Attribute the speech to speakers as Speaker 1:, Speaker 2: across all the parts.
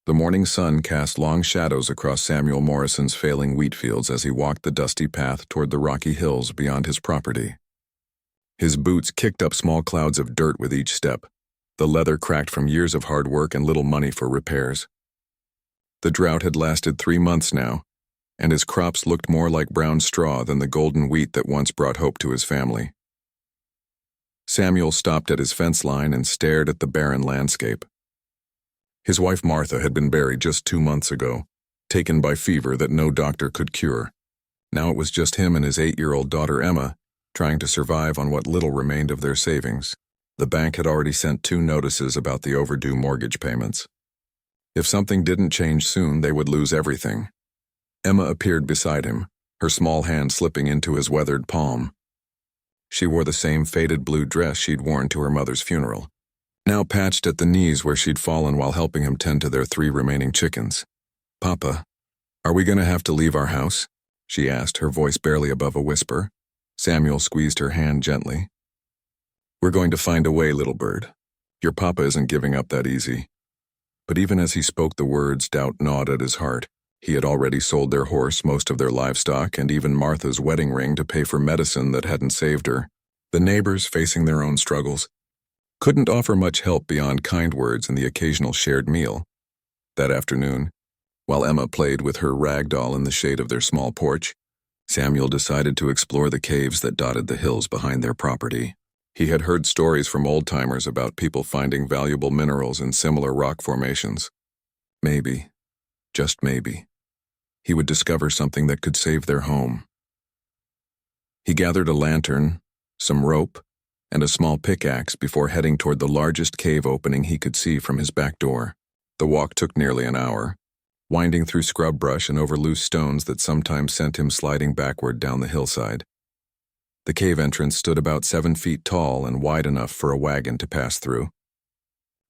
Speaker 1: The morning sun cast long shadows across Samuel Morrison's failing wheat fields as he walked the dusty path toward the rocky hills beyond his property. His boots kicked up small clouds of dirt with each step, the leather cracked from years of hard work and little money for repairs. The drought had lasted 3 months now, and his crops looked more like brown straw than the golden wheat that once brought hope to his family. Samuel stopped at his fence line and stared at the barren landscape. His wife Martha had been buried just 2 months ago, taken by fever that no doctor could cure. Now it was just him and his 8-year-old daughter Emma, trying to survive on what little remained of their savings. The bank had already sent 2 notices about the overdue mortgage payments. If something didn't change soon, they would lose everything. Emma appeared beside him, her small hand slipping into his weathered palm. She wore the same faded blue dress she'd worn to her mother's funeral, now patched at the knees where she'd fallen while helping him tend to their 3 remaining chickens. "Papa, are we going to have to leave our house?" she asked, her voice barely above a whisper. Samuel squeezed her hand gently. "We're going to find a way, little bird. Your papa isn't giving up that easy." But even as he spoke the words, doubt gnawed at his heart. He had already sold their horse, most of their livestock, and even Martha's wedding ring to pay for medicine that hadn't saved her. The neighbors, facing their own struggles, couldn't offer much help beyond kind words and the occasional shared meal. That afternoon, while Emma played with her rag doll in the shade of their small porch, Samuel decided to explore the caves that dotted the hills behind their property. He had heard stories from old-timers about people finding valuable minerals in similar rock formations. Maybe, just maybe, he would discover something that could save their home. He gathered a lantern, some rope, and a small pickaxe before heading toward the largest cave opening he could see from his back door. The walk took nearly an hour, winding through scrub brush and over loose stones that sometimes sent him sliding backward down the hillside. The cave entrance stood about 7 feet tall and wide enough for a wagon to pass through.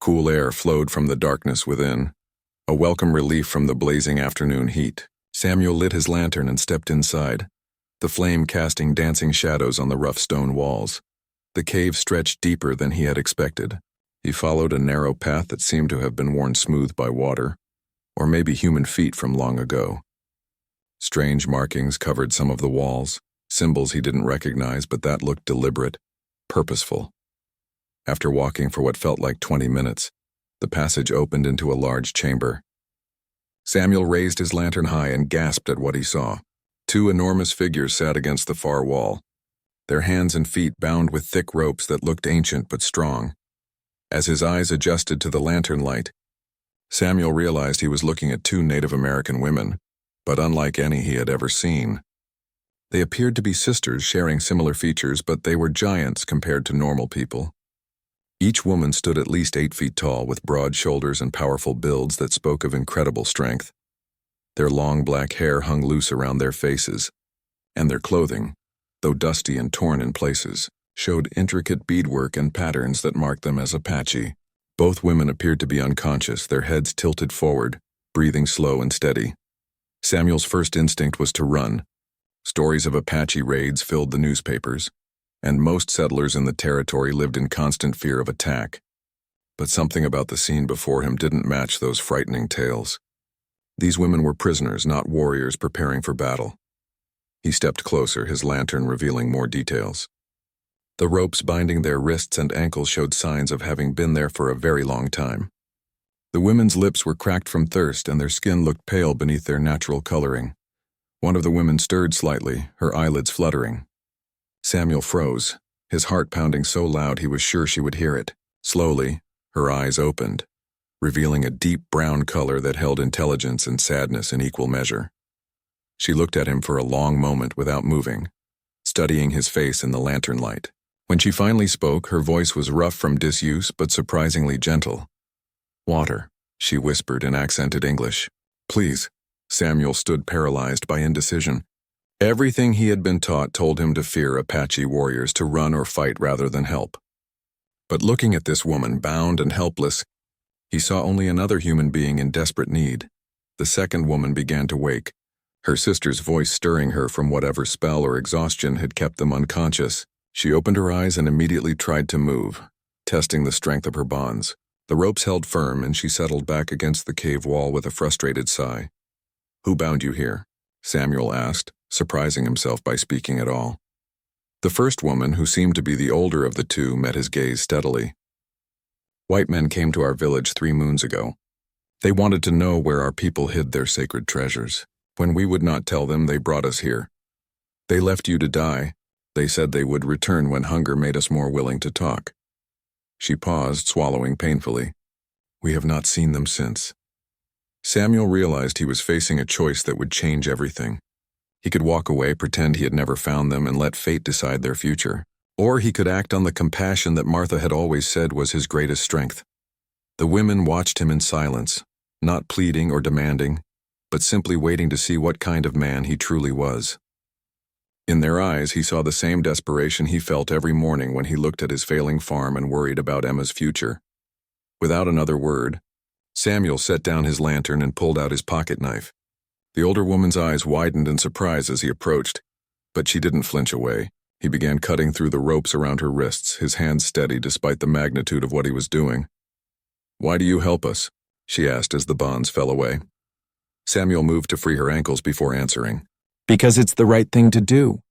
Speaker 1: Cool air flowed from the darkness within, a welcome relief from the blazing afternoon heat. Samuel lit his lantern and stepped inside, the flame casting dancing shadows on the rough stone walls. The cave stretched deeper than he had expected. He followed a narrow path that seemed to have been worn smooth by water, or maybe human feet from long ago. Strange markings covered some of the walls, symbols he didn't recognize, but that looked deliberate, purposeful. After walking for what felt like 20 minutes, the passage opened into a large chamber. Samuel raised his lantern high and gasped at what he saw. 2 enormous figures sat against the far wall, their hands and feet bound with thick ropes that looked ancient but strong. As his eyes adjusted to the lantern light, Samuel realized he was looking at 2 Native American women, but unlike any he had ever seen. They appeared to be sisters sharing similar features, but they were giants compared to normal people. Each woman stood at least 8 feet tall, with broad shoulders and powerful builds that spoke of incredible strength. Their long black hair hung loose around their faces, and their clothing, though dusty and torn in places, showed intricate beadwork and patterns that marked them as Apache. Both women appeared to be unconscious, their heads tilted forward, breathing slow and steady. Samuel's first instinct was to run. Stories of Apache raids filled the newspapers, and most settlers in the territory lived in constant fear of attack. But something about the scene before him didn't match those frightening tales. These women were prisoners, not warriors preparing for battle. He stepped closer, his lantern revealing more details. The ropes binding their wrists and ankles showed signs of having been there for a very long time. The women's lips were cracked from thirst, and their skin looked pale beneath their natural coloring. One of the women stirred slightly, her eyelids fluttering. Samuel froze, his heart pounding so loud he was sure she would hear it. Slowly, her eyes opened, revealing a deep brown color that held intelligence and sadness in equal measure. She looked at him for a long moment without moving, studying his face in the lantern light. When she finally spoke, her voice was rough from disuse but surprisingly gentle. "Water," she whispered in accented English. "Please." Samuel stood paralyzed by indecision. Everything he had been taught told him to fear Apache warriors, to run or fight rather than help. But looking at this woman, bound and helpless, he saw only another human being in desperate need. The second woman began to wake, her sister's voice stirring her from whatever spell or exhaustion had kept them unconscious. She opened her eyes and immediately tried to move, testing the strength of her bonds. The ropes held firm and she settled back against the cave wall with a frustrated sigh. "Who bound you here?" Samuel asked, surprising himself by speaking at all. The first woman, who seemed to be the older of the two, met his gaze steadily. "White men came to our village 3 moons ago. They wanted to know where our people hid their sacred treasures. When we would not tell them, they brought us here. They left you to die. They said they would return when hunger made us more willing to talk." She paused, swallowing painfully. "We have not seen them since." Samuel realized he was facing a choice that would change everything. He could walk away, pretend he had never found them, and let fate decide their future. Or he could act on the compassion that Martha had always said was his greatest strength. The women watched him in silence, not pleading or demanding, but simply waiting to see what kind of man he truly was. In their eyes, he saw the same desperation he felt every morning when he looked at his failing farm and worried about Emma's future. Without another word, Samuel set down his lantern and pulled out his pocket knife. The older woman's eyes widened in surprise as he approached, but she didn't flinch away. He began cutting through the ropes around her wrists, his hands steady despite the magnitude of what he was doing. "Why do you help us?" she asked as the bonds fell away. Samuel moved to free her ankles before answering.
Speaker 2: "Because it's the right thing to do."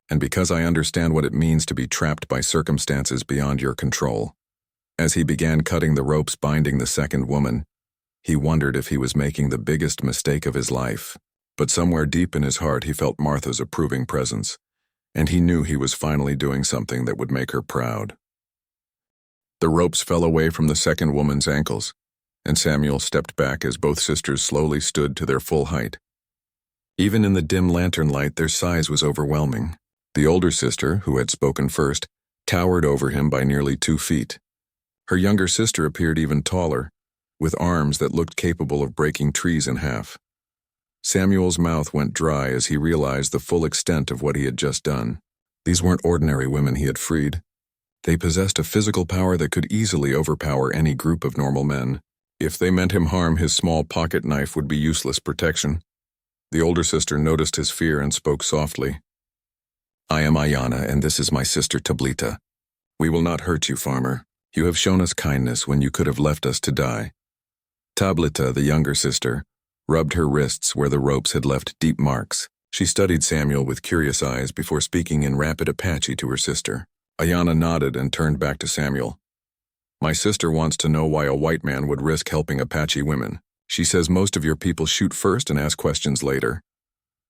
Speaker 1: "And because I understand what it means to be trapped by circumstances beyond your control." As he began cutting the ropes binding the second woman, he wondered if he was making the biggest mistake of his life. But somewhere deep in his heart he felt Martha's approving presence, and he knew he was finally doing something that would make her proud. The ropes fell away from the second woman's ankles, and Samuel stepped back as both sisters slowly stood to their full height. Even in the dim lantern light, their size was overwhelming. The older sister, who had spoken first, towered over him by nearly 2 feet. Her younger sister appeared even taller, with arms that looked capable of breaking trees in half. Samuel's mouth went dry as he realized the full extent of what he had just done. These weren't ordinary women he had freed. They possessed a physical power that could easily overpower any group of normal men. If they meant him harm, his small pocket knife would be useless protection. The older sister noticed his fear and spoke softly. "I am Ayana, and this is my sister Tablita. We will not hurt you, farmer. You have shown us kindness when you could have left us to die." Tablita, the younger sister, rubbed her wrists where the ropes had left deep marks. She studied Samuel with curious eyes before speaking in rapid Apache to her sister. Ayana nodded and turned back to Samuel. "My sister wants to know why a white man would risk helping Apache women. She says most of your people shoot first and ask questions later."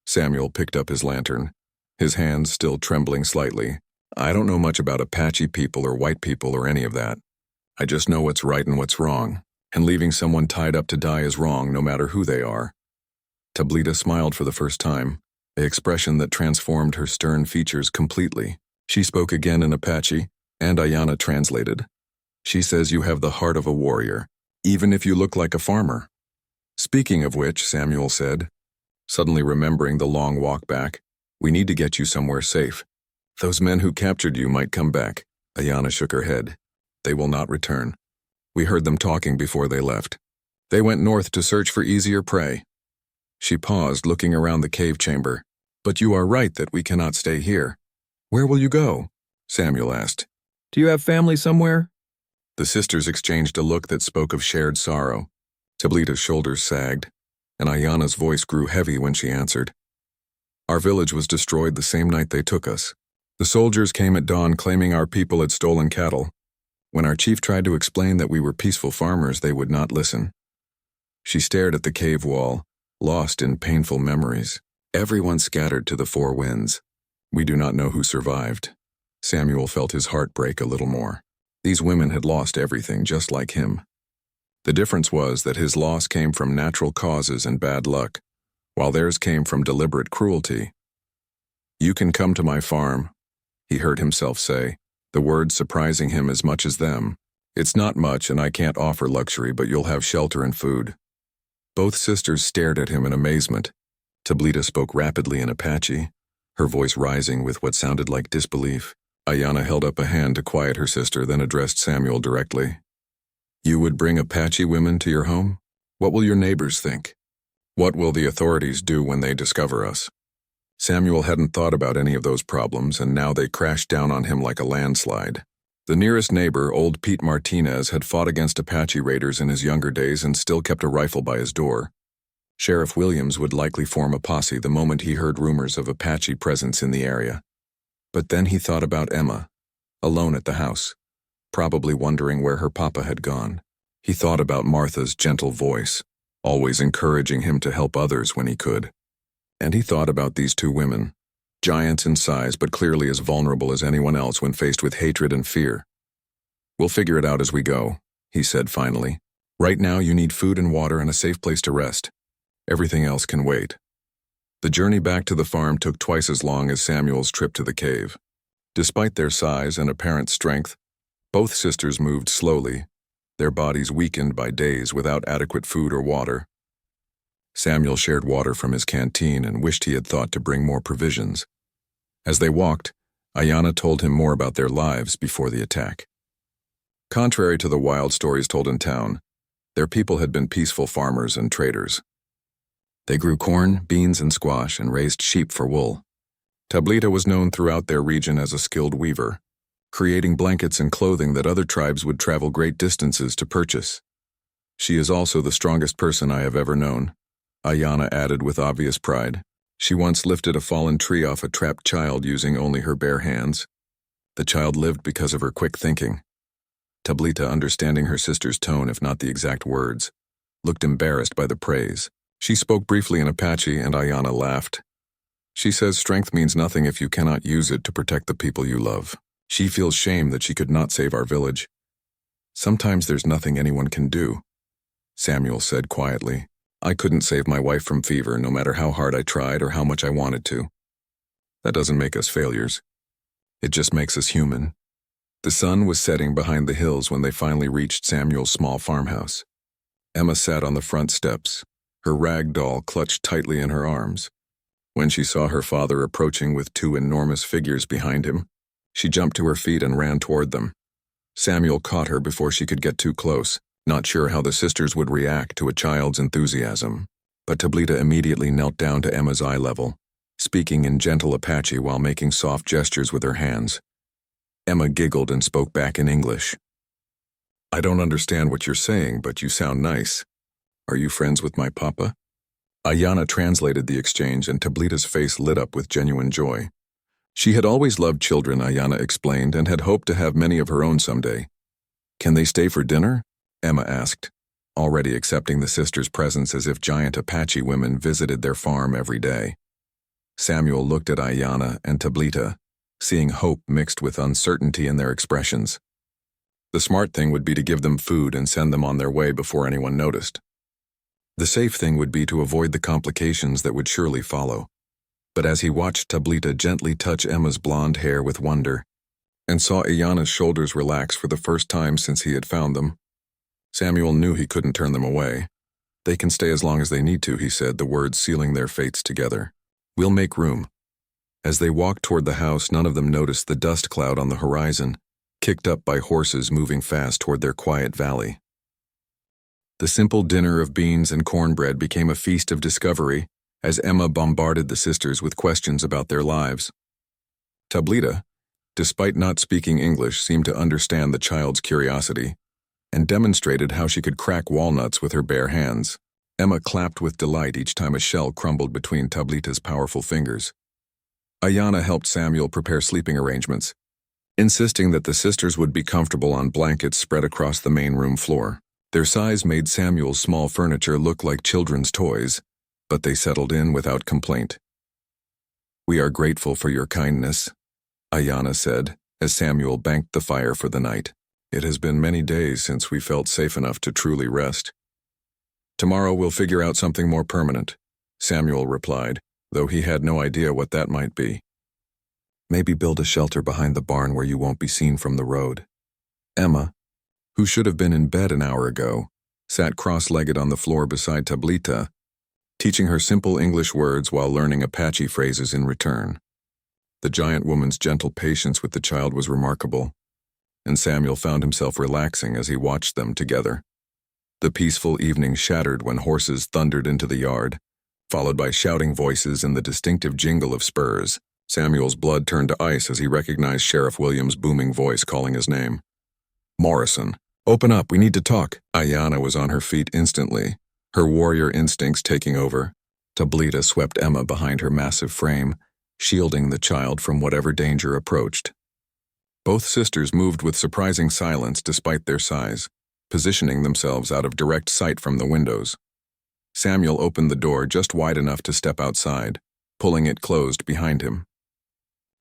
Speaker 1: Samuel picked up his lantern, his hands still trembling slightly. "I don't know much about Apache people or white people or any of that. I just know what's right and what's wrong, and leaving someone tied up to die is wrong no matter who they are." Tablita smiled for the first time, an expression that transformed her stern features completely. She spoke again in Apache, and Ayana translated. "She says you have the heart of a warrior, even if you look like a farmer." "Speaking of which," Samuel said, suddenly remembering the long walk back, "we need to get you somewhere safe. Those men who captured you might come back." Ayana shook her head. "They will not return. We heard them talking before they left. They went north to search for easier prey." She paused, looking around the cave chamber. "But you are right that we cannot stay here." "Where will you go?" Samuel asked.
Speaker 2: "Do you have family somewhere?"
Speaker 1: The sisters exchanged a look that spoke of shared sorrow. Tablita's shoulders sagged, and Ayana's voice grew heavy when she answered. "Our village was destroyed the same night they took us. The soldiers came at dawn claiming our people had stolen cattle. When our chief tried to explain that we were peaceful farmers, they would not listen." She stared at the cave wall, lost in painful memories. Everyone scattered to the 4 winds. We do not know who survived. Samuel felt his heart break a little more. These women had lost everything just like him. The difference was that his loss came from natural causes and bad luck, while theirs came from deliberate cruelty. "You can come to my farm," he heard himself say, the words surprising him as much as them. "It's not much and I can't offer luxury, but you'll have shelter and food." Both sisters stared at him in amazement. Tablita spoke rapidly in Apache, her voice rising with what sounded like disbelief. Ayana held up a hand to quiet her sister, then addressed Samuel directly. "You would bring Apache women to your home? What will your neighbors think? What will the authorities do when they discover us?" Samuel hadn't thought about any of those problems, and now they crashed down on him like a landslide. The nearest neighbor, old Pete Martinez, had fought against Apache raiders in his younger days and still kept a rifle by his door. Sheriff Williams would likely form a posse the moment he heard rumors of Apache presence in the area. But then he thought about Emma, alone at the house, probably wondering where her papa had gone. He thought about Martha's gentle voice, always encouraging him to help others when he could. And he thought about these two women, giants in size but clearly as vulnerable as anyone else when faced with hatred and fear. "We'll figure it out as we go," he said finally. "Right now you need food and water and a safe place to rest. Everything else can wait." The journey back to the farm took twice as long as Samuel's trip to the cave. Despite their size and apparent strength, both sisters moved slowly, their bodies weakened by days without adequate food or water. Samuel shared water from his canteen and wished he had thought to bring more provisions. As they walked, Ayanna told him more about their lives before the attack. Contrary to the wild stories told in town, their people had been peaceful farmers and traders. They grew corn, beans, and squash and raised sheep for wool. Tablita was known throughout their region as a skilled weaver, creating blankets and clothing that other tribes would travel great distances to purchase. "She is also the strongest person I have ever known," Ayanna added with obvious pride. She once lifted a fallen tree off a trapped child using only her bare hands. The child lived because of her quick thinking. Tablita, understanding her sister's tone if not the exact words, looked embarrassed by the praise. She spoke briefly in Apache and Ayanna laughed. "She says strength means nothing if you cannot use it to protect the people you love. She feels shame that she could not save our village. Sometimes there's nothing anyone can do," Samuel said quietly. "I couldn't save my wife from fever no matter how hard I tried or how much I wanted to. That doesn't make us failures. It just makes us human." The sun was setting behind the hills when they finally reached Samuel's small farmhouse. Emma sat on the front steps, her rag doll clutched tightly in her arms. When she saw her father approaching with two enormous figures behind him, she jumped to her feet and ran toward them. Samuel caught her before she could get too close, not sure how the sisters would react to a child's enthusiasm. But Tablita immediately knelt down to Emma's eye level, speaking in gentle Apache while making soft gestures with her hands. Emma giggled and spoke back in English. "I don't understand what you're saying, but you sound nice. Are you friends with my papa?" Ayanna translated the exchange and Tablita's face lit up with genuine joy. She had always loved children, Ayanna explained, and had hoped to have many of her own someday. "Can they stay for dinner?" Emma asked, already accepting the sisters' presence as if giant Apache women visited their farm every day. Samuel looked at Ayanna and Tablita, seeing hope mixed with uncertainty in their expressions. The smart thing would be to give them food and send them on their way before anyone noticed. The safe thing would be to avoid the complications that would surely follow. But as he watched Tablita gently touch Emma's blonde hair with wonder, and saw Ayanna's shoulders relax for the first time since he had found them, Samuel knew he couldn't turn them away. "They can stay as long as they need to," he said, the words sealing their fates together. "We'll make room." As they walked toward the house, none of them noticed the dust cloud on the horizon, kicked up by horses moving fast toward their quiet valley. The simple dinner of beans and cornbread became a feast of discovery as Emma bombarded the sisters with questions about their lives. Tablita, despite not speaking English, seemed to understand the child's curiosity and demonstrated how she could crack walnuts with her bare hands. Emma clapped with delight each time a shell crumbled between Tablita's powerful fingers. Ayanna helped Samuel prepare sleeping arrangements, insisting that the sisters would be comfortable on blankets spread across the main room floor. Their size made Samuel's small furniture look like children's toys, but they settled in without complaint. "We are grateful for your kindness," Ayanna said, as Samuel banked the fire for the night. "It has been many days since we felt safe enough to truly rest." "Tomorrow we'll figure out something more permanent," Samuel replied, though he had no idea what that might be. "Maybe build a shelter behind the barn where you won't be seen from the road." Emma, who should have been in bed an hour ago, sat cross-legged on the floor beside Tablita, teaching her simple English words while learning Apache phrases in return. The giant woman's gentle patience with the child was remarkable, and Samuel found himself relaxing as he watched them together. The peaceful evening shattered when horses thundered into the yard, followed by shouting voices and the distinctive jingle of spurs. Samuel's blood turned to ice as he recognized Sheriff Williams' booming voice calling his name. Morrison, open up, we need to talk. Ayanna was on her feet instantly, her warrior instincts taking over. Tablita swept Emma behind her massive frame, shielding the child from whatever danger approached. Both sisters moved with surprising silence despite their size, positioning themselves out of direct sight from the windows. Samuel opened the door just wide enough to step outside, pulling it closed behind him.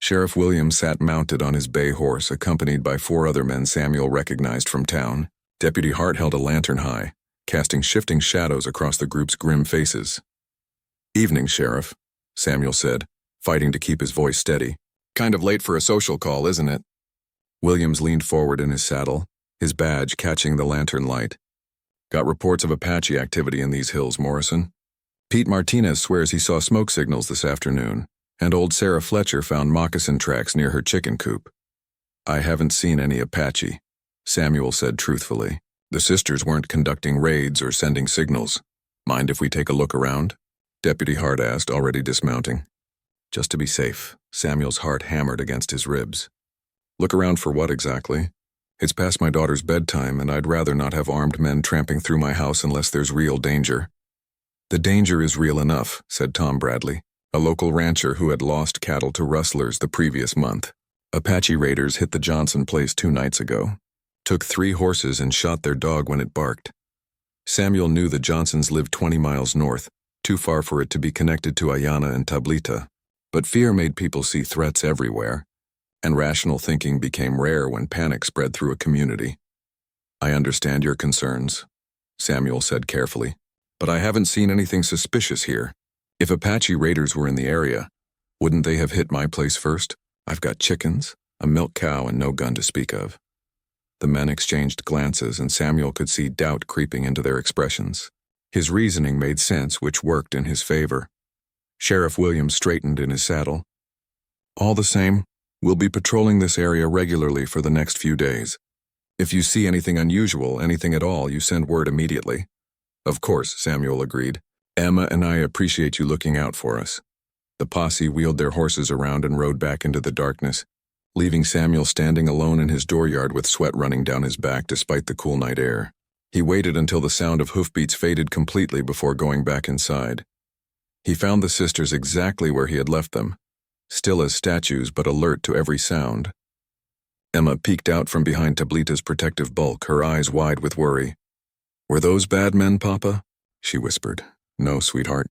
Speaker 1: Sheriff Williams sat mounted on his bay horse, accompanied by 4 other men Samuel recognized from town. Deputy Hart held a lantern high, casting shifting shadows across the group's grim faces. "Evening, Sheriff," Samuel said, fighting to keep his voice steady. "Kind of late for a social call, isn't it?" Williams leaned forward in his saddle, his badge catching the lantern light. "Got reports of Apache activity in these hills, Morrison. Pete Martinez swears he saw smoke signals this afternoon, and old Sarah Fletcher found moccasin tracks near her chicken coop." "I haven't seen any Apache," Samuel said truthfully. "The sisters weren't conducting raids or sending signals. Mind if we take a look around?" Deputy Hart asked, already dismounting. "Just to be safe." Samuel's heart hammered against his ribs. "Look around for what exactly? It's past my daughter's bedtime, and I'd rather not have armed men tramping through my house unless there's real danger." "The danger is real enough," said Tom Bradley, a local rancher who had lost cattle to rustlers the previous month. "Apache raiders hit the Johnson place 2 nights ago. Took 3 horses and shot their dog when it barked." Samuel knew the Johnsons lived 20 miles north, too far for it to be connected to Ayanna and Tablita. But fear made people see threats everywhere, and rational thinking became rare when panic spread through a community. "I understand your concerns," Samuel said carefully, "but I haven't seen anything suspicious here. If Apache raiders were in the area, wouldn't they have hit my place first? I've got chickens, a milk cow, and no gun to speak of." The men exchanged glances, and Samuel could see doubt creeping into their expressions. His reasoning made sense, which worked in his favor. Sheriff Williams straightened in his saddle. "All the same, we'll be patrolling this area regularly for the next few days. If you see anything unusual, anything at all, you send word immediately." "Of course," Samuel agreed. "Emma and I appreciate you looking out for us." The posse wheeled their horses around and rode back into the darkness, leaving Samuel standing alone in his dooryard with sweat running down his back despite the cool night air. He waited until the sound of hoofbeats faded completely before going back inside. He found the sisters exactly where he had left them, still as statues but alert to every sound. Emma peeked out from behind Tablita's protective bulk, her eyes wide with worry. "Were those bad men, Papa?" she whispered. "No, sweetheart.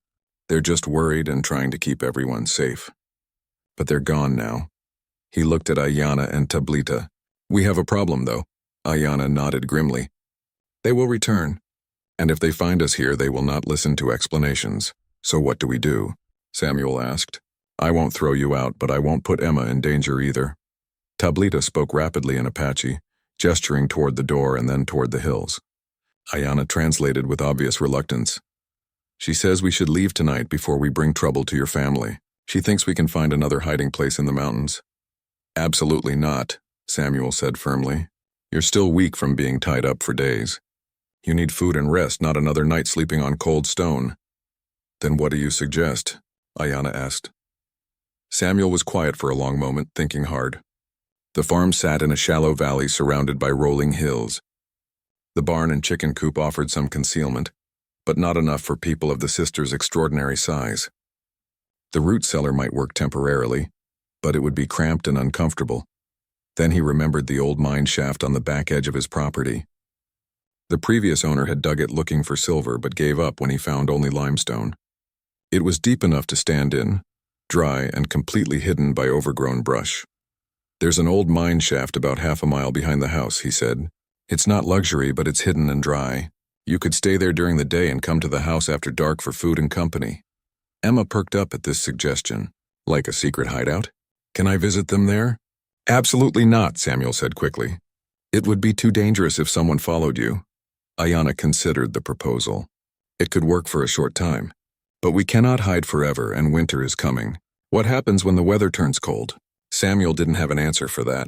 Speaker 1: They're just worried and trying to keep everyone safe. But they're gone now." He looked at Ayanna and Tablita. "We have a problem, though." Ayanna nodded grimly. "They will return, and if they find us here, they will not listen to explanations. So what do we do?" Samuel asked. "I won't throw you out, but I won't put Emma in danger either." Tablita spoke rapidly in Apache, gesturing toward the door and then toward the hills. Ayanna translated with obvious reluctance. "She says we should leave tonight before we bring trouble to your family. She thinks we can find another hiding place in the mountains." "Absolutely not," Samuel said firmly. "You're still weak from being tied up for days. You need food and rest, not another night sleeping on cold stone." "Then what do you suggest?" Ayanna asked. Samuel was quiet for a long moment, thinking hard. The farm sat in a shallow valley surrounded by rolling hills. The barn and chicken coop offered some concealment, but not enough for people of the sisters' extraordinary size. The root cellar might work temporarily, but it would be cramped and uncomfortable. Then he remembered the old mine shaft on the back edge of his property. The previous owner had dug it looking for silver but gave up when he found only limestone. It was deep enough to stand in, dry and completely hidden by overgrown brush. "There's an old mine shaft about half a mile behind the house," he said. "It's not luxury, but it's hidden and dry. You could stay there during the day and come to the house after dark for food and company." Emma perked up at this suggestion. "Like a secret hideout? Can I visit them there?" "Absolutely not," Samuel said quickly. "It would be too dangerous if someone followed you." Ayanna considered the proposal. "It could work for a short time, but we cannot hide forever, and winter is coming. What happens when the weather turns cold?" Samuel didn't have an answer for that.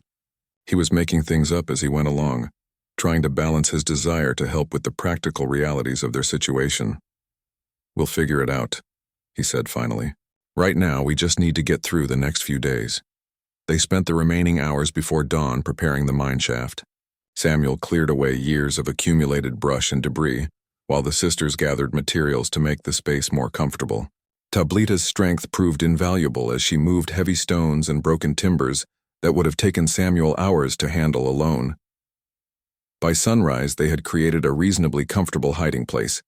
Speaker 1: He was making things up as he went along, trying to balance his desire to help with the practical realities of their situation. "We'll figure it out," he said finally. Right now, we just need to get through the next few days. They spent the remaining hours before dawn preparing the mine shaft. Samuel cleared away years of accumulated brush and debris, while the sisters gathered materials to make the space more comfortable. Tablita's strength proved invaluable as she moved heavy stones and broken timbers that would have taken Samuel hours to handle alone. By sunrise, they had created a reasonably comfortable hiding place.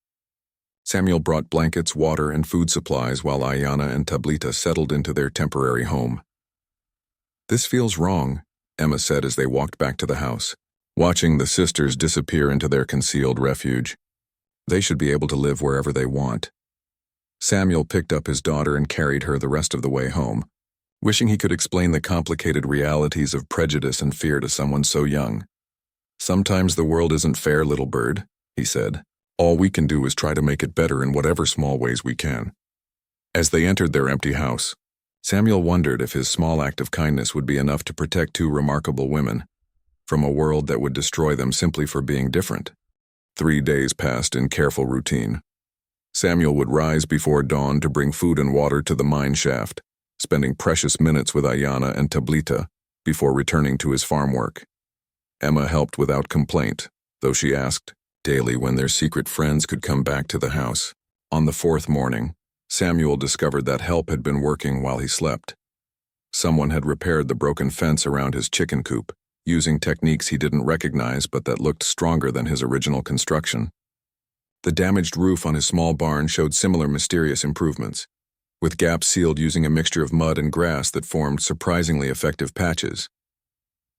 Speaker 1: Samuel brought blankets, water, and food supplies while Ayana and Tablita settled into their temporary home. "This feels wrong," Emma said as they walked back to the house, watching the sisters disappear into their concealed refuge. They should be able to live wherever they want. Samuel picked up his daughter and carried her the rest of the way home, wishing he could explain the complicated realities of prejudice and fear to someone so young. "Sometimes the world isn't fair, little bird," he said. "All we can do is try to make it better in whatever small ways we can." As they entered their empty house, Samuel wondered if his small act of kindness would be enough to protect two remarkable women from a world that would destroy them simply for being different. 3 days passed in careful routine. Samuel would rise before dawn to bring food and water to the mine shaft, spending precious minutes with Ayana and Tablita before returning to his farm work. Emma helped without complaint, though she asked daily when their secret friends could come back to the house. On the 4th morning, Samuel discovered that help had been working while he slept. Someone had repaired the broken fence around his chicken coop, using techniques he didn't recognize but that looked stronger than his original construction. The damaged roof on his small barn showed similar mysterious improvements, with gaps sealed using a mixture of mud and grass that formed surprisingly effective patches.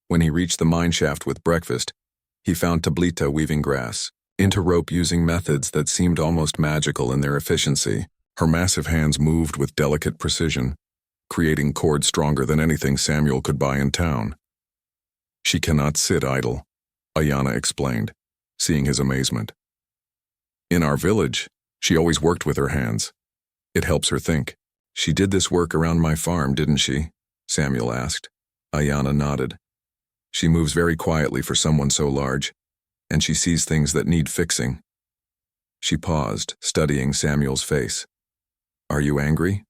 Speaker 1: When he reached the mine shaft with breakfast, he found Tablita weaving grass into rope using methods that seemed almost magical in their efficiency. Her massive hands moved with delicate precision, creating cords stronger than anything Samuel could buy in town. "She cannot sit idle," Ayana explained, seeing his amazement. "In our village, she always worked with her hands. It helps her think." "She did this work around my farm, didn't she?" Samuel asked. Ayana nodded. "She moves very quietly for someone so large, and she sees things that need fixing." She paused, studying Samuel's face. "Are you angry?"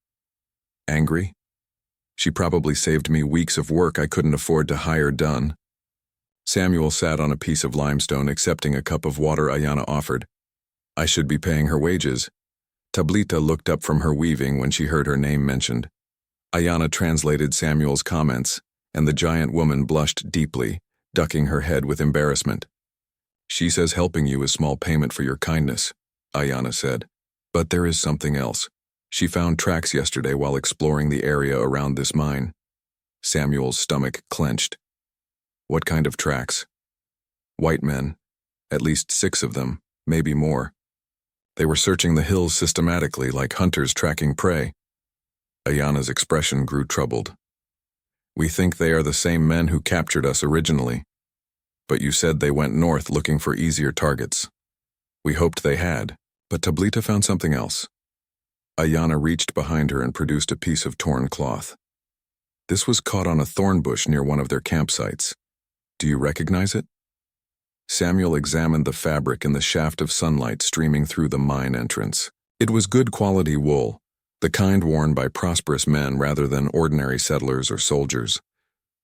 Speaker 1: "Angry? She probably saved me weeks of work I couldn't afford to hire done." Samuel sat on a piece of limestone accepting a cup of water Ayana offered. "I should be paying her wages." Tablita looked up from her weaving when she heard her name mentioned. Ayana translated Samuel's comments, and the giant woman blushed deeply, ducking her head with embarrassment. "She says helping you is small payment for your kindness," Ayana said. "But there is something else. She found tracks yesterday while exploring the area around this mine." Samuel's stomach clenched. "What kind of tracks?" "White men. At least 6 of them, maybe more. They were searching the hills systematically, like hunters tracking prey." Ayana's expression grew troubled. "We think they are the same men who captured us originally. But you said they went north looking for easier targets." "We hoped they had, but Tablita found something else." Ayana reached behind her and produced a piece of torn cloth. "This was caught on a thorn bush near one of their campsites. Do you recognize it?" Samuel examined the fabric in the shaft of sunlight streaming through the mine entrance. It was good quality wool, the kind worn by prosperous men rather than ordinary settlers or soldiers.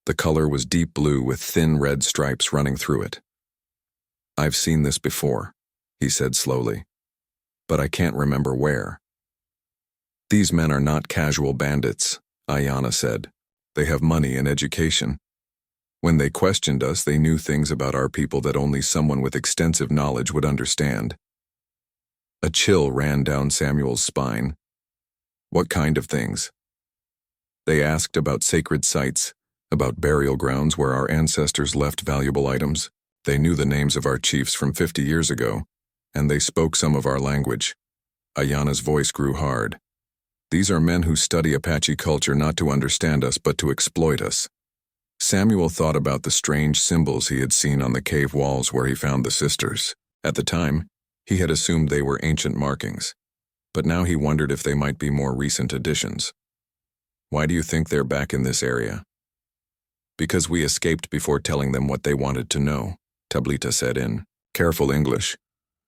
Speaker 1: The color was deep blue with thin red stripes running through it. "I've seen this before," he said slowly, "but I can't remember where." "These men are not casual bandits," Ayana said. "They have money and education. When they questioned us, they knew things about our people that only someone with extensive knowledge would understand." A chill ran down Samuel's spine. "What kind of things?" "They asked about sacred sites, about burial grounds where our ancestors left valuable items. They knew the names of our chiefs from 50 years ago, and they spoke some of our language." Ayana's voice grew hard. "These are men who study Apache culture not to understand us but to exploit us." Samuel thought about the strange symbols he had seen on the cave walls where he found the sisters. At the time, he had assumed they were ancient markings, but now he wondered if they might be more recent additions. "Why do you think they're back in this area?" "Because we escaped before telling them what they wanted to know," Tablita said in careful English,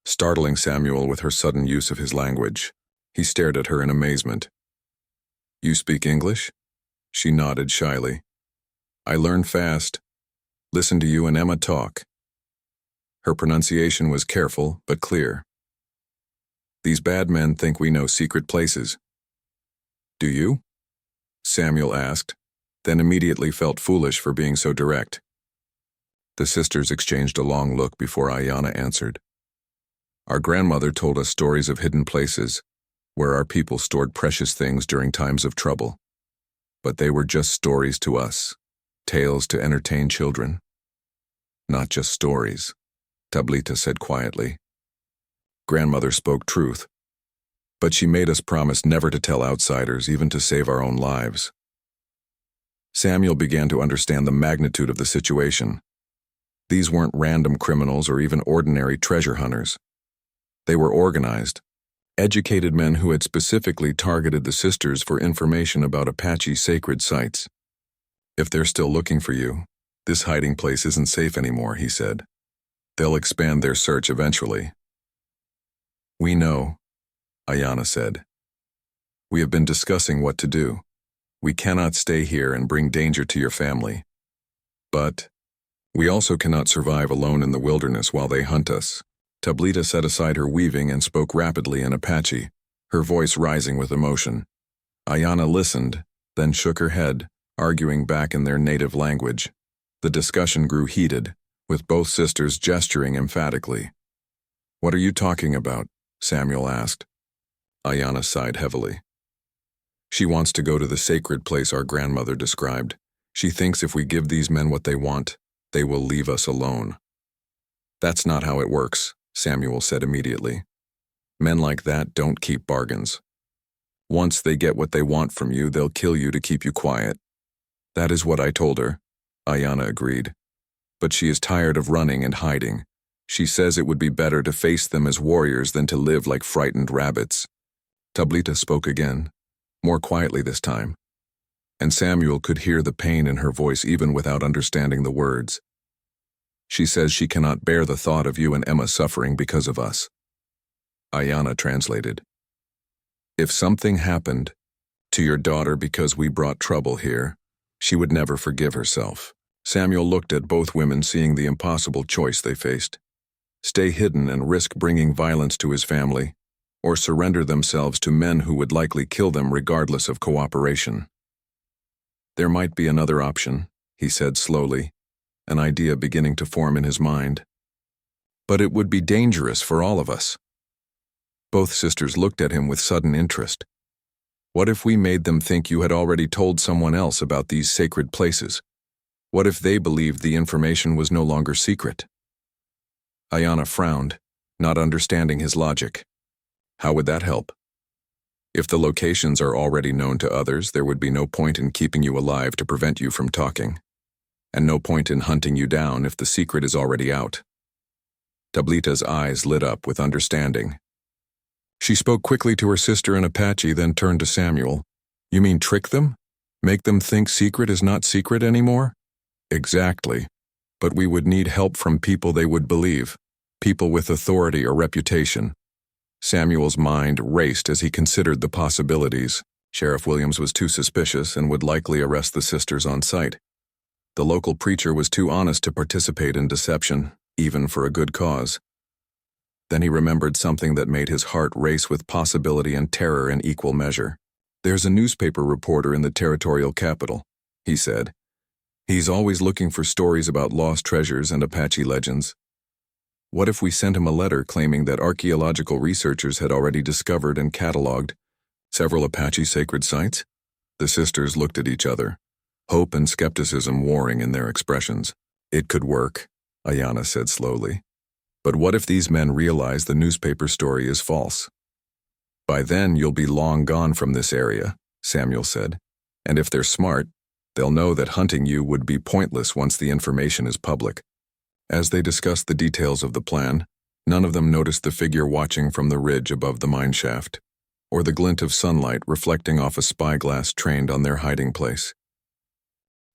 Speaker 1: startling Samuel with her sudden use of his language. He stared at her in amazement. You speak English? She nodded shyly. I learn fast. Listen to you and Emma talk. Her pronunciation was careful but clear. These bad men think we know secret places. Do you? Samuel asked, then immediately felt foolish for being so direct. The sisters exchanged a long look before Ayanna answered. Our grandmother told us stories of hidden places, where our people stored precious things during times of trouble. But they were just stories to us, tales to entertain children. Not just stories, Tablita said quietly. Grandmother spoke truth, but she made us promise never to tell outsiders, even to save our own lives. Samuel began to understand the magnitude of the situation. These weren't random criminals or even ordinary treasure hunters. They were organized, educated men who had specifically targeted the sisters for information about Apache sacred sites. If they're still looking for you, this hiding place isn't safe anymore, he said. They'll expand their search eventually. We know, Ayanna said. We have been discussing what to do. We cannot stay here and bring danger to your family. But we also cannot survive alone in the wilderness while they hunt us. Tablita set aside her weaving and spoke rapidly in Apache, her voice rising with emotion. Ayanna listened, then shook her head, arguing back in their native language. The discussion grew heated, with both sisters gesturing emphatically. What are you talking about? Samuel asked. Ayanna sighed heavily. She wants to go to the sacred place our grandmother described. She thinks if we give these men what they want, they will leave us alone. That's not how it works, Samuel said immediately. Men like that don't keep bargains. Once they get what they want from you, they'll kill you to keep you quiet. That is what I told her, Ayanna agreed. But she is tired of running and hiding. She says it would be better to face them as warriors than to live like frightened rabbits. Tablita spoke again, more quietly this time, and Samuel could hear the pain in her voice even without understanding the words. She says she cannot bear the thought of you and Emma suffering because of us. Ayanna translated. If something happened to your daughter because we brought trouble here, she would never forgive herself. Samuel looked at both women, seeing the impossible choice they faced. Stay hidden and risk bringing violence to his family, or surrender themselves to men who would likely kill them regardless of cooperation. There might be another option, he said slowly, an idea beginning to form in his mind. But it would be dangerous for all of us. Both sisters looked at him with sudden interest. What if we made them think you had already told someone else about these sacred places? What if they believed the information was no longer secret? Ayanna frowned, not understanding his logic. How would that help? If the locations are already known to others, there would be no point in keeping you alive to prevent you from talking, and no point in hunting you down if the secret is already out. Tablita's eyes lit up with understanding. She spoke quickly to her sister in Apache, then turned to Samuel. You mean trick them? Make them think secret is not secret anymore? Exactly. But we would need help from people they would believe, people with authority or reputation. Samuel's mind raced as he considered the possibilities. Sheriff Williams was too suspicious and would likely arrest the sisters on sight. The local preacher was too honest to participate in deception, even for a good cause. Then he remembered something that made his heart race with possibility and terror in equal measure. There's a newspaper reporter in the territorial capital, he said. He's always looking for stories about lost treasures and Apache legends. What if we sent him a letter claiming that archaeological researchers had already discovered and cataloged several Apache sacred sites? The sisters looked at each other, hope and skepticism warring in their expressions. It could work, Ayanna said slowly. But what if these men realize the newspaper story is false? By then you'll be long gone from this area, Samuel said. And if they're smart, they'll know that hunting you would be pointless once the information is public. As they discussed the details of the plan, none of them noticed the figure watching from the ridge above the mine shaft, or the glint of sunlight reflecting off a spyglass trained on their hiding place.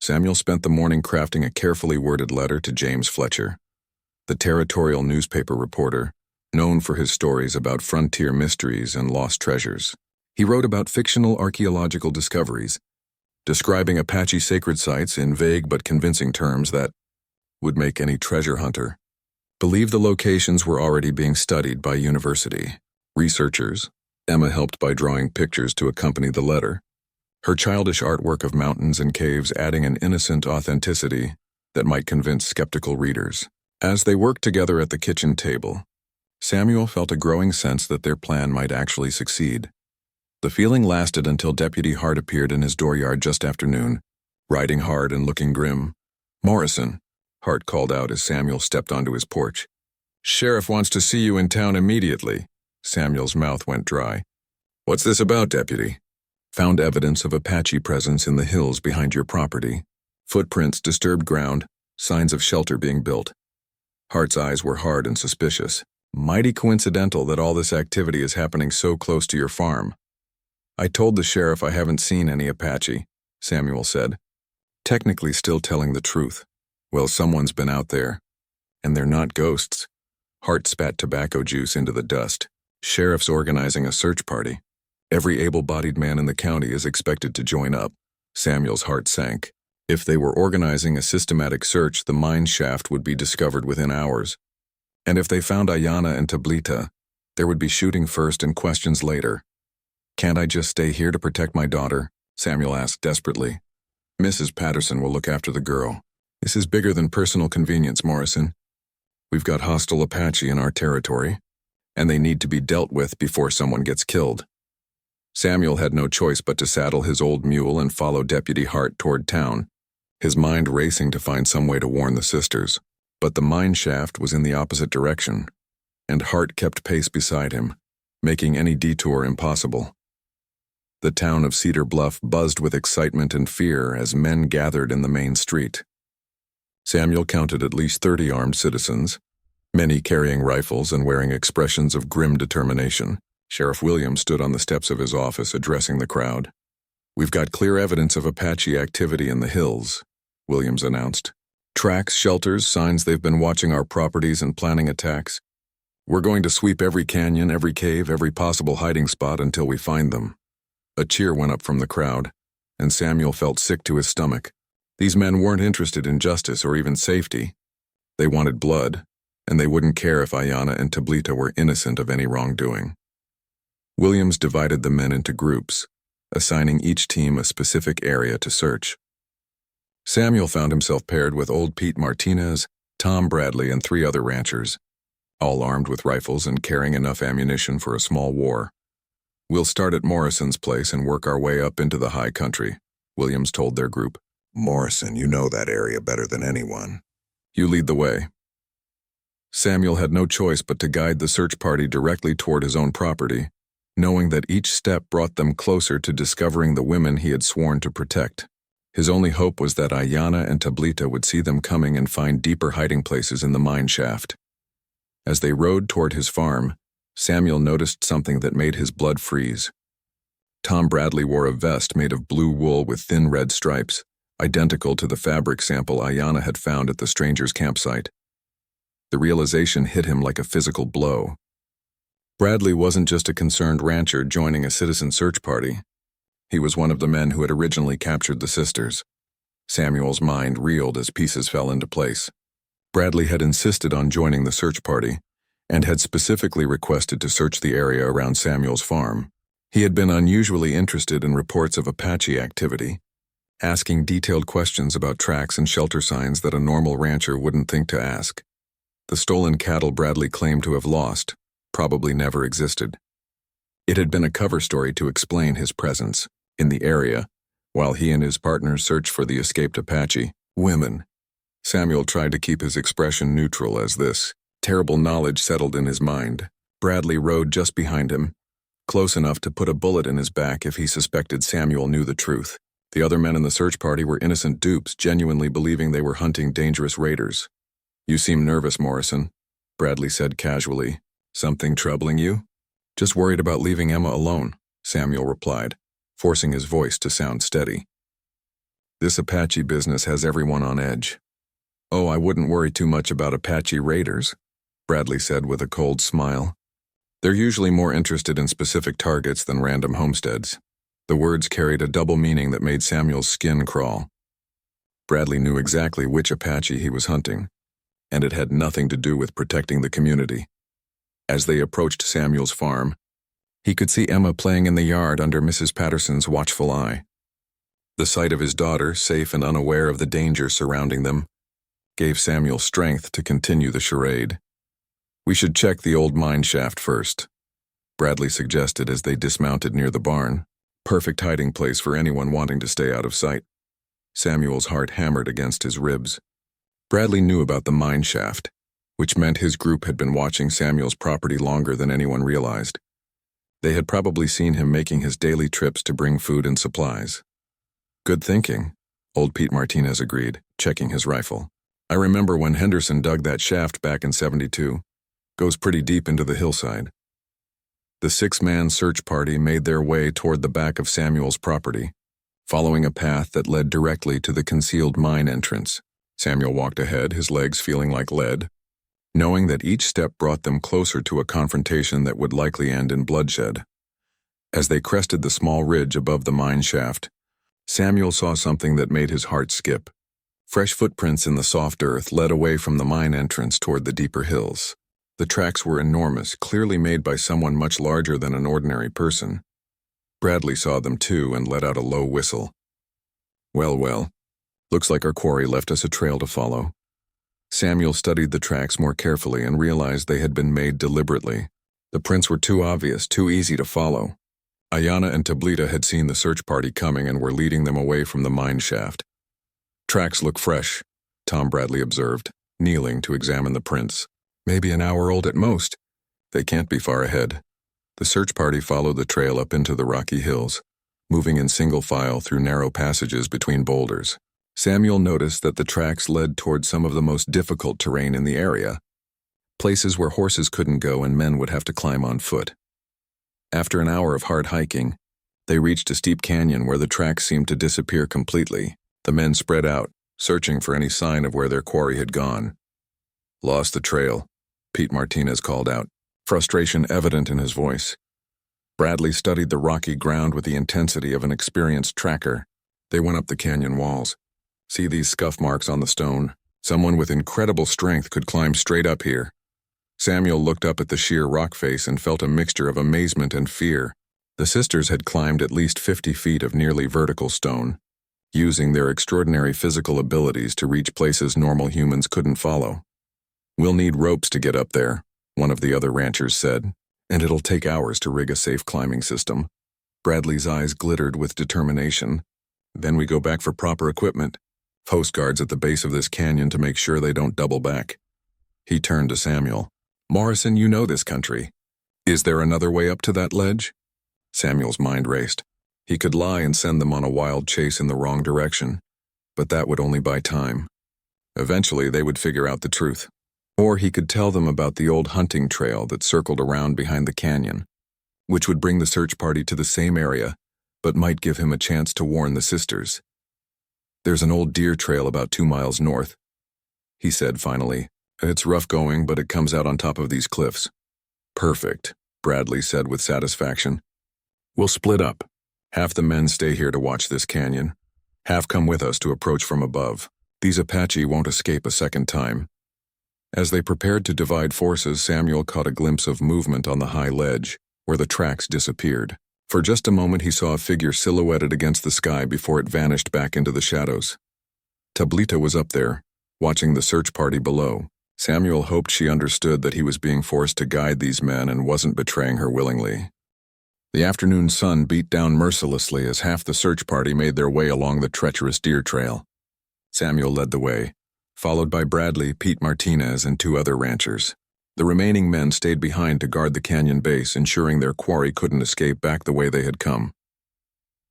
Speaker 1: Samuel spent the morning crafting a carefully worded letter to James Fletcher, the territorial newspaper reporter, known for his stories about frontier mysteries and lost treasures. He wrote about fictional archaeological discoveries, describing Apache sacred sites in vague but convincing terms that would make any treasure hunter believe the locations were already being studied by university researchers. Emma helped by drawing pictures to accompany the letter, her childish artwork of mountains and caves adding an innocent authenticity that might convince skeptical readers. As they worked together at the kitchen table, Samuel felt a growing sense that their plan might actually succeed. The feeling lasted until Deputy Hart appeared in his dooryard just after noon, riding hard and looking grim. "Morrison," Hart called out as Samuel stepped onto his porch. "Sheriff wants to see you in town immediately." Samuel's mouth went dry. "What's this about, Deputy?" "Found evidence of Apache presence in the hills behind your property. Footprints, disturbed ground, signs of shelter being built." Hart's eyes were hard and suspicious. "Mighty coincidental that all this activity is happening so close to your farm." "I told the sheriff I haven't seen any Apache," Samuel said, technically still telling the truth. "Well, someone's been out there. And they're not ghosts." Hart spat tobacco juice into the dust. "Sheriff's organizing a search party. Every able-bodied man in the county is expected to join up." Samuel's heart sank. If they were organizing a systematic search, the mine shaft would be discovered within hours. And if they found Ayanna and Tablita, there would be shooting first and questions later. "Can't I just stay here to protect my daughter?" Samuel asked desperately. "Mrs. Patterson will look after the girl. This is bigger than personal convenience, Morrison. We've got hostile Apache in our territory, and they need to be dealt with before someone gets killed." Samuel had no choice but to saddle his old mule and follow Deputy Hart toward town, his mind racing to find some way to warn the sisters. But the mine shaft was in the opposite direction, and Hart kept pace beside him, making any detour impossible. The town of Cedar Bluff buzzed with excitement and fear as men gathered in the main street. Samuel counted at least 30 armed citizens, many carrying rifles and wearing expressions of grim determination. Sheriff Williams stood on the steps of his office addressing the crowd. "We've got clear evidence of Apache activity in the hills," Williams announced. "Tracks, shelters, signs they've been watching our properties and planning attacks. We're going to sweep every canyon, every cave, every possible hiding spot until we find them." A cheer went up from the crowd, and Samuel felt sick to his stomach. These men weren't interested in justice or even safety. They wanted blood, and they wouldn't care if Ayanna and Tablita were innocent of any wrongdoing. Williams divided the men into groups, assigning each team a specific area to search. Samuel found himself paired with old Pete Martinez, Tom Bradley, and 3 other ranchers, all armed with rifles and carrying enough ammunition for a small war. "We'll start at Morrison's place and work our way up into the high country," Williams told their group. "Morrison, you know that area better than anyone. You lead the way." Samuel had no choice but to guide the search party directly toward his own property, knowing that each step brought them closer to discovering the women he had sworn to protect. His only hope was that Ayanna and Tablita would see them coming and find deeper hiding places in the mine shaft. As they rode toward his farm, Samuel noticed something that made his blood freeze. Tom Bradley wore a vest made of blue wool with thin red stripes, identical to the fabric sample Ayanna had found at the stranger's campsite. The realization hit him like a physical blow. Bradley wasn't just a concerned rancher joining a citizen search party. He was one of the men who had originally captured the sisters. Samuel's mind reeled as pieces fell into place. Bradley had insisted on joining the search party and had specifically requested to search the area around Samuel's farm. He had been unusually interested in reports of Apache activity, asking detailed questions about tracks and shelter signs that a normal rancher wouldn't think to ask. The stolen cattle Bradley claimed to have lost probably never existed. It had been a cover story to explain his presence in the area while he and his partners searched for the escaped Apache women. Samuel tried to keep his expression neutral as this terrible knowledge settled in his mind. Bradley rode just behind him, close enough to put a bullet in his back if he suspected Samuel knew the truth. The other men in the search party were innocent dupes, genuinely believing they were hunting dangerous raiders. "You seem nervous, Morrison," Bradley said casually. "Something troubling you?" "Just worried about leaving Emma alone," Samuel replied, forcing his voice to sound steady. "This Apache business has everyone on edge." "Oh, I wouldn't worry too much about Apache raiders," Bradley said with a cold smile. They're usually more interested in specific targets than random homesteads. The words carried a double meaning that made Samuel's skin crawl. Bradley knew exactly which Apache he was hunting, and it had nothing to do with protecting the community. As they approached Samuel's farm, he could see Emma playing in the yard under Mrs. Patterson's watchful eye. The sight of his daughter, safe and unaware of the danger surrounding them, gave Samuel strength to continue the charade. "We should check the old mine shaft first," Bradley suggested as they dismounted near the barn. Perfect hiding place for anyone wanting to stay out of sight. Samuel's heart hammered against his ribs. Bradley knew about the mine shaft, which meant his group had been watching Samuel's property longer than anyone realized. They had probably seen him making his daily trips to bring food and supplies. "Good thinking," old Pete Martinez agreed, checking his rifle. "I remember when Henderson dug that shaft back in '72. Goes pretty deep into the hillside." The six-man search party made their way toward the back of Samuel's property, following a path that led directly to the concealed mine entrance. Samuel walked ahead, his legs feeling like lead, knowing that each step brought them closer to a confrontation that would likely end in bloodshed. As they crested the small ridge above the mine shaft, Samuel saw something that made his heart skip. Fresh footprints in the soft earth led away from the mine entrance toward the deeper hills. The tracks were enormous, clearly made by someone much larger than an ordinary person. Bradley saw them too and let out a low whistle. Well, looks like our quarry left us a trail to follow." Samuel studied the tracks more carefully and realized they had been made deliberately. The prints were too obvious, too easy to follow. Ayanna and Tablita had seen the search party coming and were leading them away from the mine shaft. "Tracks look fresh," Tom Bradley observed, kneeling to examine the prints. "Maybe an hour old at most. They can't be far ahead." The search party followed the trail up into the rocky hills, moving in single file through narrow passages between boulders. Samuel noticed that the tracks led toward some of the most difficult terrain in the area, places where horses couldn't go and men would have to climb on foot. After an hour of hard hiking, they reached a steep canyon where the tracks seemed to disappear completely. The men spread out, searching for any sign of where their quarry had gone. "Lost the trail," Pete Martinez called out, frustration evident in his voice. Bradley studied the rocky ground with the intensity of an experienced tracker. They went up the canyon walls. "See these scuff marks on the stone? Someone with incredible strength could climb straight up here." Samuel looked up at the sheer rock face and felt a mixture of amazement and fear. The sisters had climbed at least 50 feet of nearly vertical stone, using their extraordinary physical abilities to reach places normal humans couldn't follow. "We'll need ropes to get up there," one of the other ranchers said, "and it'll take hours to rig a safe climbing system." Bradley's eyes glittered with determination. "Then we go back for proper equipment. Post guards at the base of this canyon to make sure they don't double back." He turned to Samuel. "Morrison, you know this country. Is there another way up to that ledge?" Samuel's mind raced. He could lie and send them on a wild chase in the wrong direction, but that would only buy time. Eventually, they would figure out the truth. Or he could tell them about the old hunting trail that circled around behind the canyon, which would bring the search party to the same area, but might give him a chance to warn the sisters. "There's an old deer trail about 2 miles north," he said finally. "It's rough going, but it comes out on top of these cliffs." "Perfect," Bradley said with satisfaction. "We'll split up. Half the men stay here to watch this canyon. Half come with us to approach from above. These Apache won't escape a second time." As they prepared to divide forces, Samuel caught a glimpse of movement on the high ledge, where the tracks disappeared. For just a moment he saw a figure silhouetted against the sky before it vanished back into the shadows. Tablita was up there, watching the search party below. Samuel hoped she understood that he was being forced to guide these men and wasn't betraying her willingly. The afternoon sun beat down mercilessly as half the search party made their way along the treacherous deer trail. Samuel led the way, followed by Bradley, Pete Martinez, and 2 other ranchers. The remaining men stayed behind to guard the canyon base, ensuring their quarry couldn't escape back the way they had come.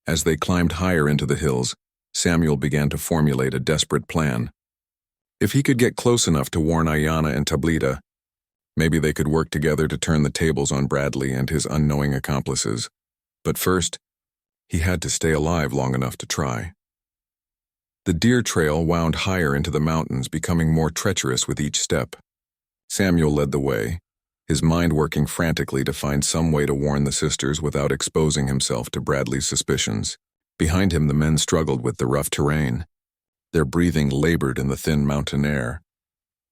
Speaker 1: As they climbed higher into the hills, Samuel began to formulate a desperate plan. If he could get close enough to warn Ayanna and Tablita, maybe they could work together to turn the tables on Bradley and his unknowing accomplices. But first, he had to stay alive long enough to try. The deer trail wound higher into the mountains, becoming more treacherous with each step. Samuel led the way, his mind working frantically to find some way to warn the sisters without exposing himself to Bradley's suspicions. Behind him, the men struggled with the rough terrain. Their breathing labored in the thin mountain air.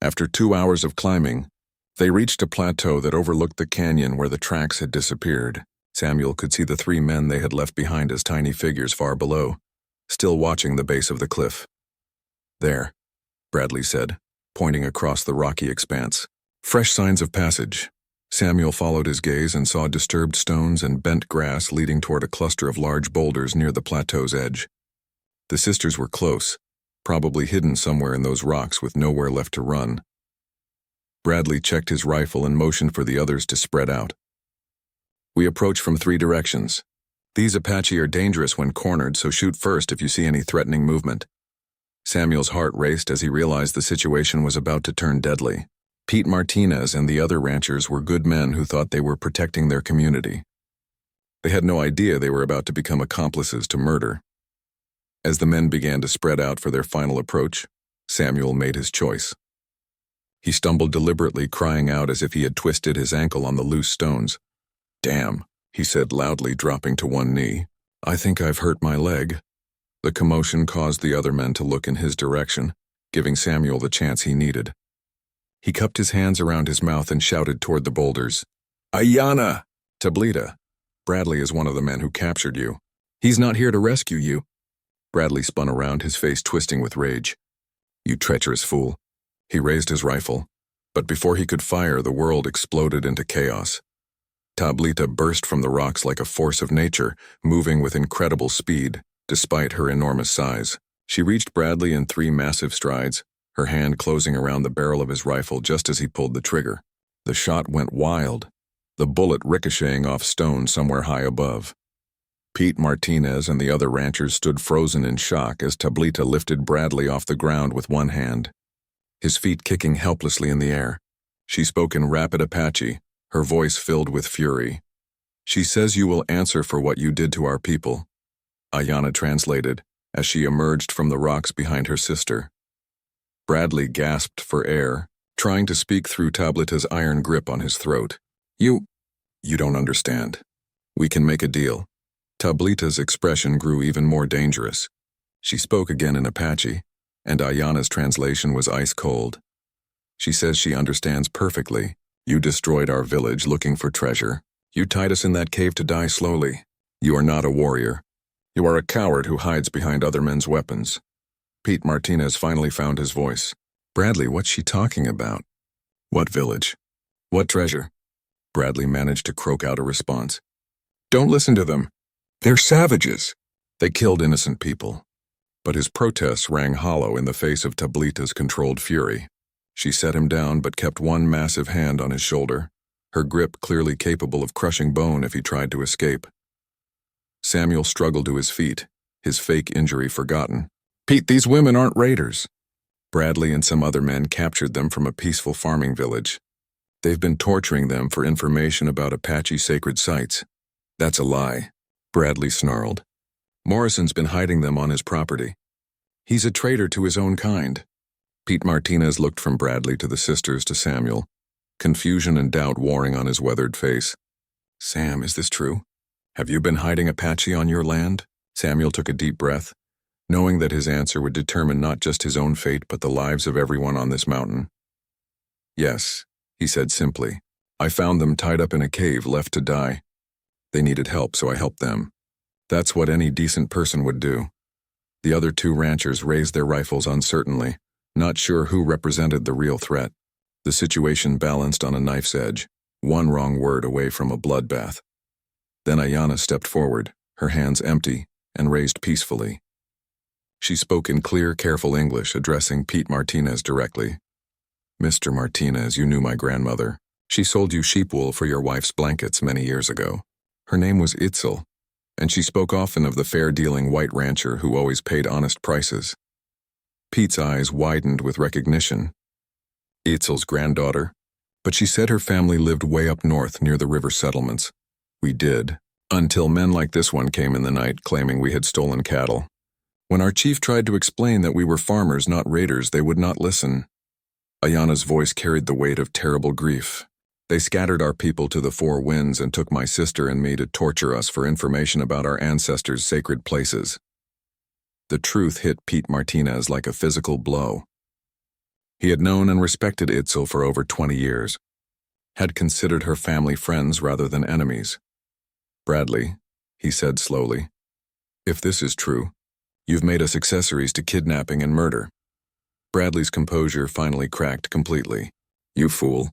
Speaker 1: After 2 hours of climbing, they reached a plateau that overlooked the canyon where the tracks had disappeared. Samuel could see the 3 men they had left behind as tiny figures far below, still watching the base of the cliff. "There," Bradley said, pointing across the rocky expanse. Fresh signs of passage. Samuel followed his gaze and saw disturbed stones and bent grass leading toward a cluster of large boulders near the plateau's edge. The sisters were close, probably hidden somewhere in those rocks with nowhere left to run. Bradley checked his rifle and motioned for the others to spread out. "We approach from 3 directions. These Apache are dangerous when cornered, so shoot first if you see any threatening movement." Samuel's heart raced as he realized the situation was about to turn deadly. Pete Martinez and the other ranchers were good men who thought they were protecting their community. They had no idea they were about to become accomplices to murder. As the men began to spread out for their final approach, Samuel made his choice. He stumbled deliberately, crying out as if he had twisted his ankle on the loose stones. "Damn," he said loudly, dropping to one knee. "I think I've hurt my leg." The commotion caused the other men to look in his direction, giving Samuel the chance he needed. He cupped his hands around his mouth and shouted toward the boulders. "Ayanna! Tablita! Bradley is one of the men who captured you. He's not here to rescue you." Bradley spun around, his face twisting with rage. "You treacherous fool." He raised his rifle, but before he could fire, the world exploded into chaos. Tablita burst from the rocks like a force of nature, moving with incredible speed, despite her enormous size. She reached Bradley in 3 massive strides, her hand closing around the barrel of his rifle just as he pulled the trigger. The shot went wild, the bullet ricocheting off stone somewhere high above. Pete Martinez and the other ranchers stood frozen in shock as Tablita lifted Bradley off the ground with one hand, his feet kicking helplessly in the air. She spoke in rapid Apache, her voice filled with fury. "She says you will answer for what you did to our people," Ayanna translated, as she emerged from the rocks behind her sister. Bradley gasped for air, trying to speak through Tablita's iron grip on his throat. You don't understand. We can make a deal." Tablita's expression grew even more dangerous. She spoke again in Apache, and Ayanna's translation was ice cold. "She says she understands perfectly. You destroyed our village looking for treasure. You tied us in that cave to die slowly. You are not a warrior. You are a coward who hides behind other men's weapons." Pete Martinez finally found his voice. "Bradley, what's she talking about? What village? What treasure?" Bradley managed to croak out a response. "Don't listen to them. They're savages. They killed innocent people." But his protests rang hollow in the face of Tablita's controlled fury. She set him down but kept one massive hand on his shoulder, her grip clearly capable of crushing bone if he tried to escape. Samuel struggled to his feet, his fake injury forgotten. "Pete, these women aren't raiders." Bradley and some other men captured them from a peaceful farming village. "They've been torturing them for information about Apache sacred sites." "That's a lie," Bradley snarled. "Morrison's been hiding them on his property. He's a traitor to his own kind." Pete Martinez looked from Bradley to the sisters to Samuel, confusion and doubt warring on his weathered face. "Sam, is this true? Have you been hiding Apache on your land?" Samuel took a deep breath, knowing that his answer would determine not just his own fate but the lives of everyone on this mountain. "Yes," he said simply. "I found them tied up in a cave, left to die. They needed help, so I helped them. That's what any decent person would do." The other 2 ranchers raised their rifles uncertainly, not sure who represented the real threat. The situation balanced on a knife's edge, one wrong word away from a bloodbath. Then Ayanna stepped forward, her hands empty, and raised peacefully. She spoke in clear, careful English, addressing Pete Martinez directly. "Mr. Martinez, you knew my grandmother. She sold you sheep wool for your wife's blankets many years ago. Her name was Itzel, and she spoke often of the fair-dealing white rancher who always paid honest prices." Pete's eyes widened with recognition. "Itzel's granddaughter? But she said her family lived way up north near the river settlements." "We did, until men like this one came in the night claiming we had stolen cattle. When our chief tried to explain that we were farmers, not raiders, they would not listen." Ayanna's voice carried the weight of terrible grief. They scattered our people to the four winds and took my sister and me to torture us for information about our ancestors' sacred places. The truth hit Pete Martinez like a physical blow. He had known and respected Itzel for over 20 years, had considered her family friends rather than enemies. "Bradley," he said slowly, "if this is true, you've made us accessories to kidnapping and murder." Bradley's composure finally cracked completely. "You fool.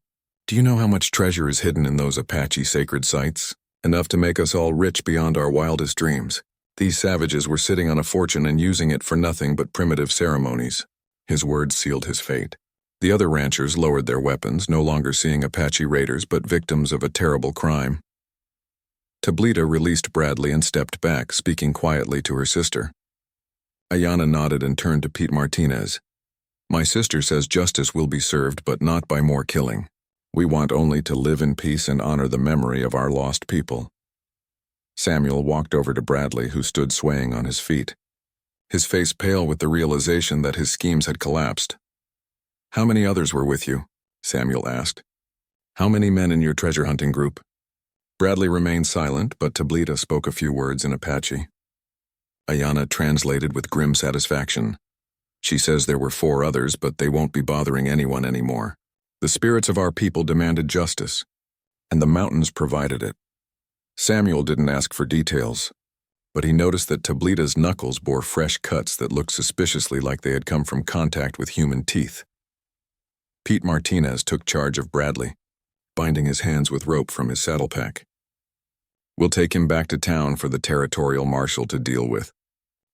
Speaker 1: Do you know how much treasure is hidden in those Apache sacred sites? Enough to make us all rich beyond our wildest dreams. These savages were sitting on a fortune and using it for nothing but primitive ceremonies." His words sealed his fate. The other ranchers lowered their weapons, no longer seeing Apache raiders but victims of a terrible crime. Tablita released Bradley and stepped back, speaking quietly to her sister. Ayanna nodded and turned to Pete Martinez. "My sister says justice will be served, but not by more killing. We want only to live in peace and honor the memory of our lost people." Samuel walked over to Bradley, who stood swaying on his feet, his face pale with the realization that his schemes had collapsed. "How many others were with you?" Samuel asked. "How many men in your treasure hunting group?" Bradley remained silent, but Tablita spoke a few words in Apache. Ayanna translated with grim satisfaction. "She says there were 4 others, but they won't be bothering anyone anymore. The spirits of our people demanded justice, and the mountains provided it." Samuel didn't ask for details, but he noticed that Tablita's knuckles bore fresh cuts that looked suspiciously like they had come from contact with human teeth. Pete Martinez took charge of Bradley, binding his hands with rope from his saddle pack. "We'll take him back to town for the territorial marshal to deal with.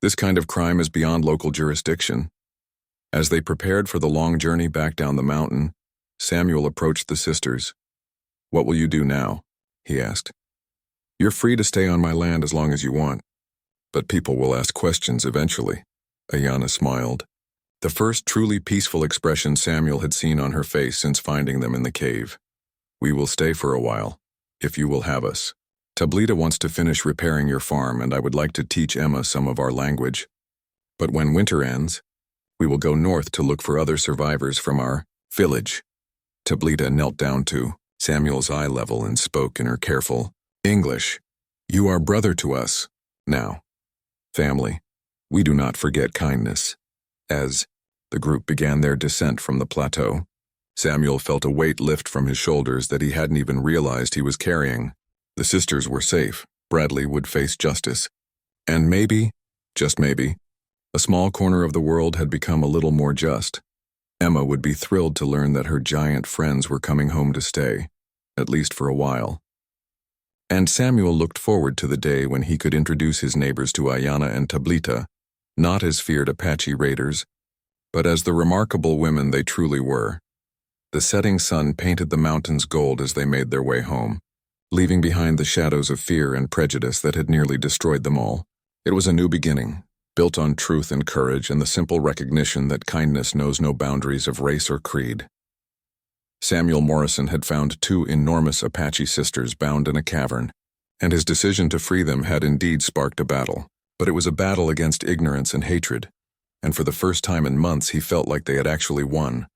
Speaker 1: This kind of crime is beyond local jurisdiction." As they prepared for the long journey back down the mountain, Samuel approached the sisters. "What will you do now?" he asked. "You're free to stay on my land as long as you want, but people will ask questions eventually." Ayanna smiled, the first truly peaceful expression Samuel had seen on her face since finding them in the cave. "We will stay for a while, if you will have us. Tablita wants to finish repairing your farm, and I would like to teach Emma some of our language. But when winter ends, we will go north to look for other survivors from our village." Tablita knelt down to Samuel's eye level and spoke in her careful English. "You are brother to us, now. Family, we do not forget kindness." As the group began their descent from the plateau, Samuel felt a weight lift from his shoulders that he hadn't even realized he was carrying. The sisters were safe. Bradley would face justice. And maybe, just maybe, a small corner of the world had become a little more just. Emma would be thrilled to learn that her giant friends were coming home to stay, at least for a while. And Samuel looked forward to the day when he could introduce his neighbors to Ayanna and Tablita, not as feared Apache raiders, but as the remarkable women they truly were. The setting sun painted the mountains gold as they made their way home, leaving behind the shadows of fear and prejudice that had nearly destroyed them all. It was a new beginning, built on truth and courage and the simple recognition that kindness knows no boundaries of race or creed. Samuel Morrison had found 2 enormous Apache sisters bound in a cavern, and his decision to free them had indeed sparked a battle. But it was a battle against ignorance and hatred, and for the first time in months he felt like they had actually won.